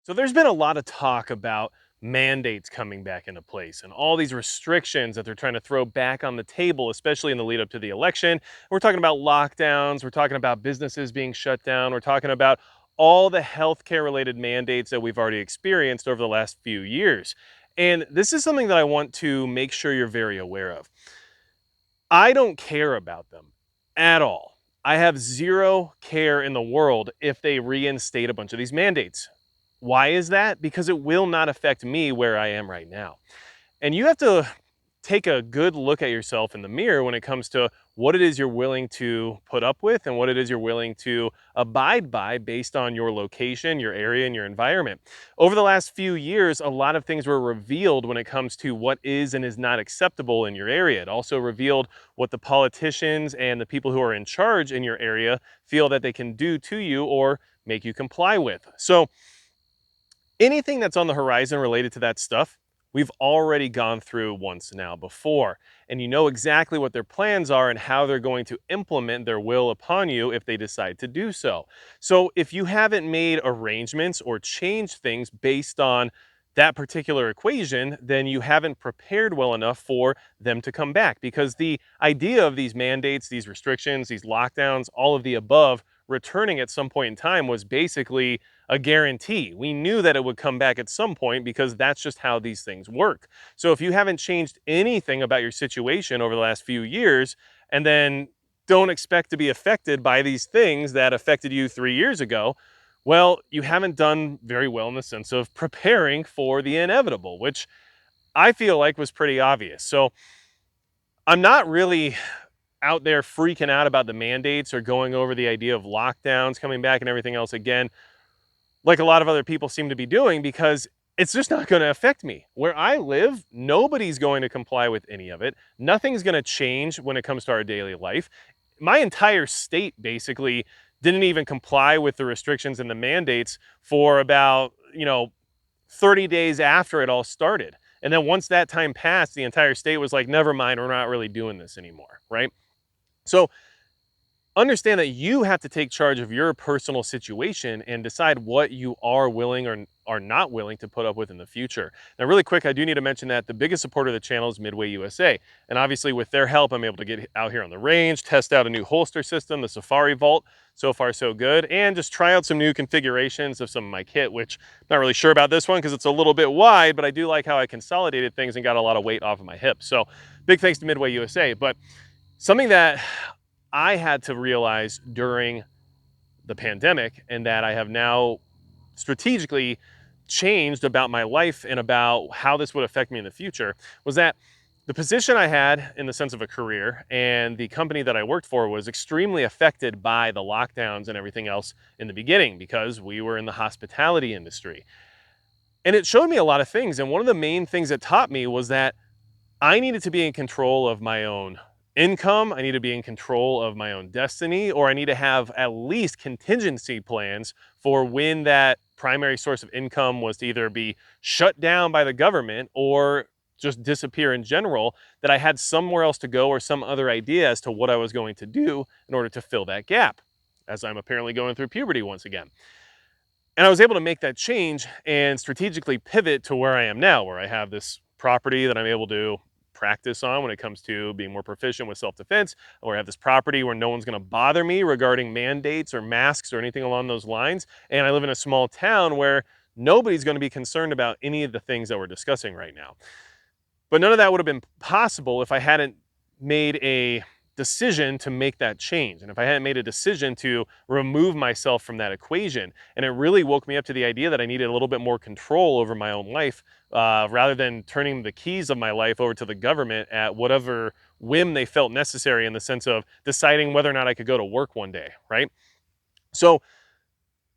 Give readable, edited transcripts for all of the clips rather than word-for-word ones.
So there's been a lot of talk about mandates coming back into place and all these restrictions that they're trying to throw back on the table, especially in the lead up to the election. We're talking about lockdowns, we're talking about businesses being shut down, we're talking about all the healthcare related mandates that we've already experienced over the last few years. And this is something that I want to make sure you're very aware of. I don't care about them at all. I have zero care in the world if they reinstate a bunch of these mandates. Why is that? Because it will not affect me where I am right now. And you have to take a good look at yourself in the mirror when it comes to what it is you're willing to put up with and what it is you're willing to abide by based on your location, your area, and your environment. Over the last few years, a lot of things were revealed when it comes to what is and is not acceptable in your area. It also revealed what the politicians and the people who are in charge in your area feel that they can do to you or make you comply with. So, anything that's on the horizon related to that stuff, we've already gone through once now before, and you know exactly what their plans are and how they're going to implement their will upon you if they decide to do so. So if you haven't made arrangements or changed things based on that particular equation, then you haven't prepared well enough for them to come back, because the idea of these mandates, these restrictions, these lockdowns, all of the above returning at some point in time was basically a guarantee. We knew that it would come back at some point because that's just how these things work. So if you haven't changed anything about your situation over the last few years and then don't expect to be affected by these things that affected you 3 years ago, well, you haven't done very well in the sense of preparing for the inevitable, which I feel like was pretty obvious. So I'm not really out there freaking out about the mandates or going over the idea of lockdowns coming back and everything else again, like a lot of other people seem to be doing, because it's just not going to affect me. Where I live, nobody's going to comply with any of it. Nothing's going to change when it comes to our daily life. My entire state basically didn't even comply with the restrictions and the mandates for about, 30 days after it all started. And then once that time passed, the entire state was like, never mind, we're not really doing this anymore, right? So understand that you have to take charge of your personal situation and decide what you are willing or are not willing to put up with in the future. Now, really quick, I do need to mention that the biggest supporter of the channel is Midway USA. And obviously with their help, I'm able to get out here on the range, test out a new holster system, the Safari Vault. So far, so good. And just try out some new configurations of some of my kit, which I'm not really sure about this one because it's a little bit wide, but I do like how I consolidated things and got a lot of weight off of my hips. So big thanks to Midway USA. But something that I had to realize during the pandemic, and that I have now strategically changed about my life and about how this would affect me in the future, was that the position I had in the sense of a career and the company that I worked for was extremely affected by the lockdowns and everything else in the beginning, because we were in the hospitality industry. And it showed me a lot of things. And one of the main things it taught me was that I needed to be in control of my own income. I need to be in control of my own destiny, or I need to have at least contingency plans for when that primary source of income was to either be shut down by the government or just disappear in general, that I had somewhere else to go or some other idea as to what I was going to do in order to fill that gap, as I'm apparently going through puberty once again. And I was able to make that change and strategically pivot to where I am now, where I have this property that I'm able to practice on when it comes to being more proficient with self-defense, or I have this property where no one's going to bother me regarding mandates or masks or anything along those lines. And I live in a small town where nobody's going to be concerned about any of the things that we're discussing right now. But none of that would have been possible if I hadn't made a decision to make that change. And if I hadn't made a decision to remove myself from that equation. And it really woke me up to the idea that I needed a little bit more control over my own life, rather than turning the keys of my life over to the government at whatever whim they felt necessary, in the sense of deciding whether or not I could go to work one day, right? So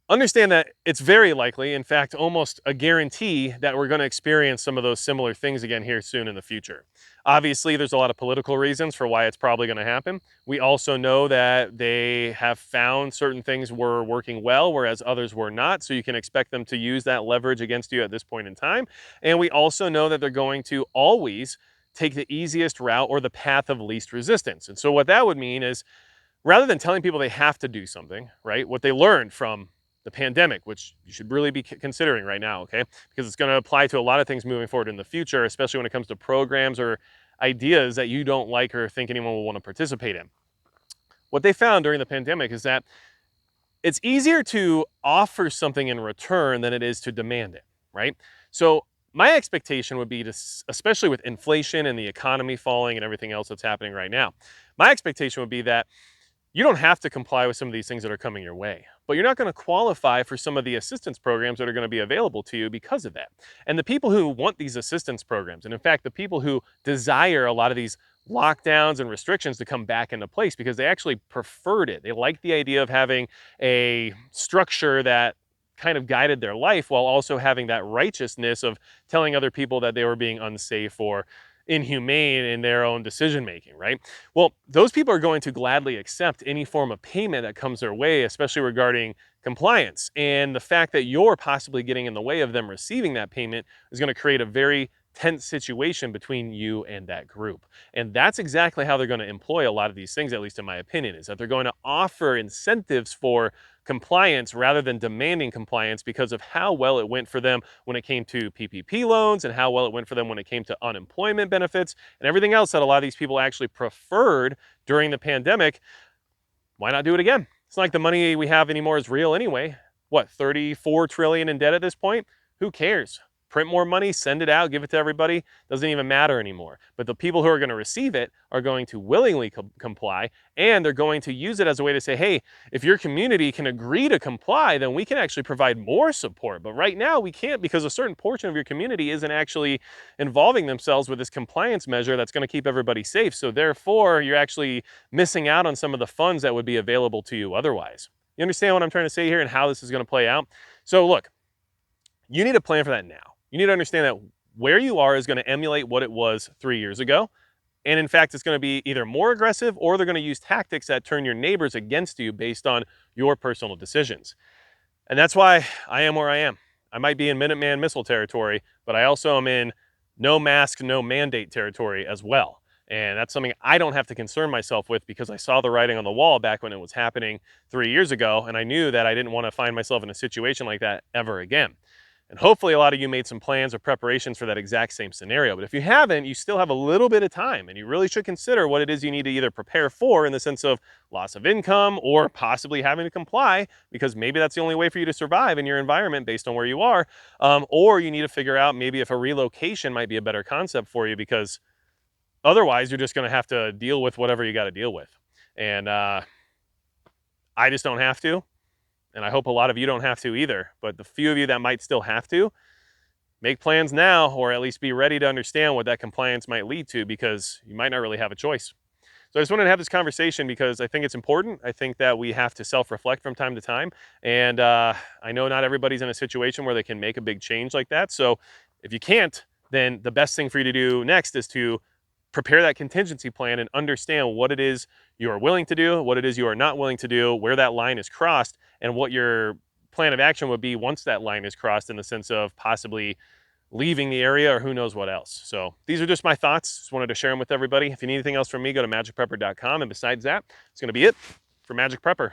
understand that it's very likely, in fact, almost a guarantee, that we're going to experience some of those similar things again here soon in the future. Obviously, there's a lot of political reasons for why it's probably going to happen. We also know that they have found certain things were working well, whereas others were not. So you can expect them to use that leverage against you at this point in time. And we also know that they're going to always take the easiest route or the path of least resistance. And so what that would mean is, rather than telling people they have to do something, right, what they learned from the pandemic, which you should really be considering right now, okay? Because it's going to apply to a lot of things moving forward in the future, especially when it comes to programs or ideas that you don't like or think anyone will want to participate in. What they found during the pandemic is that it's easier to offer something in return than it is to demand it, right? So my expectation would be to, especially with inflation and the economy falling and everything else that's happening right now, my expectation would be that you don't have to comply with some of these things that are coming your way, but you're not going to qualify for some of the assistance programs that are going to be available to you because of that. And the people who want these assistance programs, and in fact, the people who desire a lot of these lockdowns and restrictions to come back into place because they actually preferred it. They liked the idea of having a structure that kind of guided their life while also having that righteousness of telling other people that they were being unsafe or inhumane in their own decision making, right? Well, those people are going to gladly accept any form of payment that comes their way, especially regarding compliance. And the fact that you're possibly getting in the way of them receiving that payment is going to create a very tense situation between you and that group. And that's exactly how they're going to employ a lot of these things, at least in my opinion, is that they're going to offer incentives for compliance rather than demanding compliance because of how well it went for them when it came to PPP loans and how well it went for them when it came to unemployment benefits and everything else that a lot of these people actually preferred during the pandemic. Why not do it again? It's not like the money we have anymore is real anyway. What, 34 trillion in debt at this point? Who cares? Print more money, send it out, give it to everybody. Doesn't even matter anymore. But the people who are going to receive it are going to willingly comply, and they're going to use it as a way to say, hey, if your community can agree to comply, then we can actually provide more support. But right now we can't because a certain portion of your community isn't actually involving themselves with this compliance measure that's going to keep everybody safe. So therefore, you're actually missing out on some of the funds that would be available to you otherwise. You understand what I'm trying to say here and how this is going to play out? So look, you need to plan for that now. You need to understand that where you are is going to emulate what it was 3 years ago. And in fact, it's going to be either more aggressive or they're going to use tactics that turn your neighbors against you based on your personal decisions. And that's why I am where I am. I might be in Minuteman missile territory, but I also am in no mask, no mandate territory as well. And that's something I don't have to concern myself with because I saw the writing on the wall back when it was happening 3 years ago. And I knew that I didn't want to find myself in a situation like that ever again. And hopefully a lot of you made some plans or preparations for that exact same scenario. But if you haven't, you still have a little bit of time and you really should consider what it is you need to either prepare for in the sense of loss of income or possibly having to comply because maybe that's the only way for you to survive in your environment based on where you are. Or you need to figure out maybe if a relocation might be a better concept for you because otherwise you're just going to have to deal with whatever you got to deal with. And I just don't have to. And I hope a lot of you don't have to either, but the few of you that might still have to, make plans now or at least be ready to understand what that compliance might lead to because you might not really have a choice. So I just wanted to have this conversation because I think it's important. I think that we have to self-reflect from time to time. And I know not everybody's in a situation where they can make a big change like that. So if you can't, then the best thing for you to do next is to prepare that contingency plan and understand what it is you are willing to do, what it is you are not willing to do, where that line is crossed, and what your plan of action would be once that line is crossed in the sense of possibly leaving the area or who knows what else. So these are just my thoughts. Just wanted to share them with everybody. If you need anything else from me, go to magicprepper.com. And besides that, it's going to be it for Magic Prepper.